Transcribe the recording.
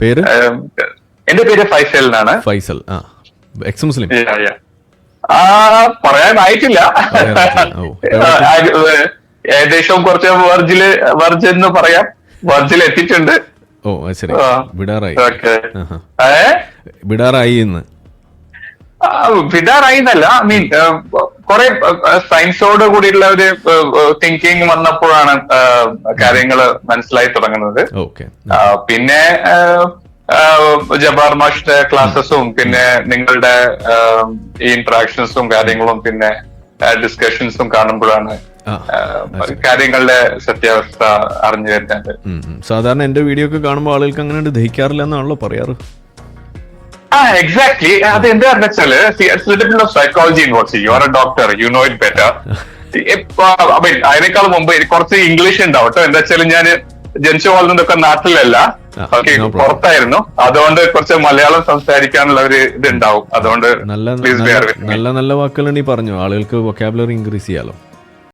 പേര്? എന്റെ പേര് ഫൈസൽ എന്നാണ്. ഫൈസൽ. Ex Muslim? പറയാനായിട്ടില്ല. ഏകദേശം കുറച്ച് വെർജ് എന്ന് പറയാം. വെർജിൽ എത്തിയിട്ടുണ്ട്. ഓ ശരി, വിടാറായി. വിടാറായി എന്നല്ല, മീൻ കുറെ സയൻസോട് കൂടിയുള്ള ഒരു തിങ്കിങ് വന്നപ്പോഴാണ് കാര്യങ്ങൾ മനസ്സിലായി തുടങ്ങുന്നത്. പിന്നെ ജബ്ബാർ മാഷിന്റെ ക്ലാസ്സസും പിന്നെ നിങ്ങളുടെ ഈ ഇന്ററാക്ഷൻസും കാര്യങ്ങളും പിന്നെ ഡിസ്കഷൻസും കാണുമ്പോഴാണ് കാര്യങ്ങളുടെ സത്യാവസ്ഥ അറിഞ്ഞു വരുന്നത്. സാധാരണ എന്റെ വീഡിയോ ഒക്കെ കാണുമ്പോൾ ആളുകൾക്ക് അങ്ങനെ ദഹിക്കാറില്ല എന്നാണല്ലോ പറയാറ്. എക്സാക്ട്ലി. അത് എന്താണെന്ന് വെച്ചാല് psychology involve. You are A doctor, you know it better. അതിനേക്കാൾ മുമ്പ് കുറച്ച് ഇംഗ്ലീഷ് ഉണ്ടാവും കേട്ടോ. എന്താ വെച്ചാൽ ഞാൻ ജനിച്ചു വളർന്നതൊക്കെ നാട്ടിലല്ല, പുറത്തായിരുന്നു. അതുകൊണ്ട് കുറച്ച് മലയാളം സംസാരിക്കാനുള്ള ഒരു ഇതുണ്ടാവും. അതുകൊണ്ട് നല്ല നല്ല വാക്കുകൾ നീ പറഞ്ഞു, ആളുകൾക്ക് വൊക്കാബുലറി ഇൻക്രീസ് ചെയ്യാലോ.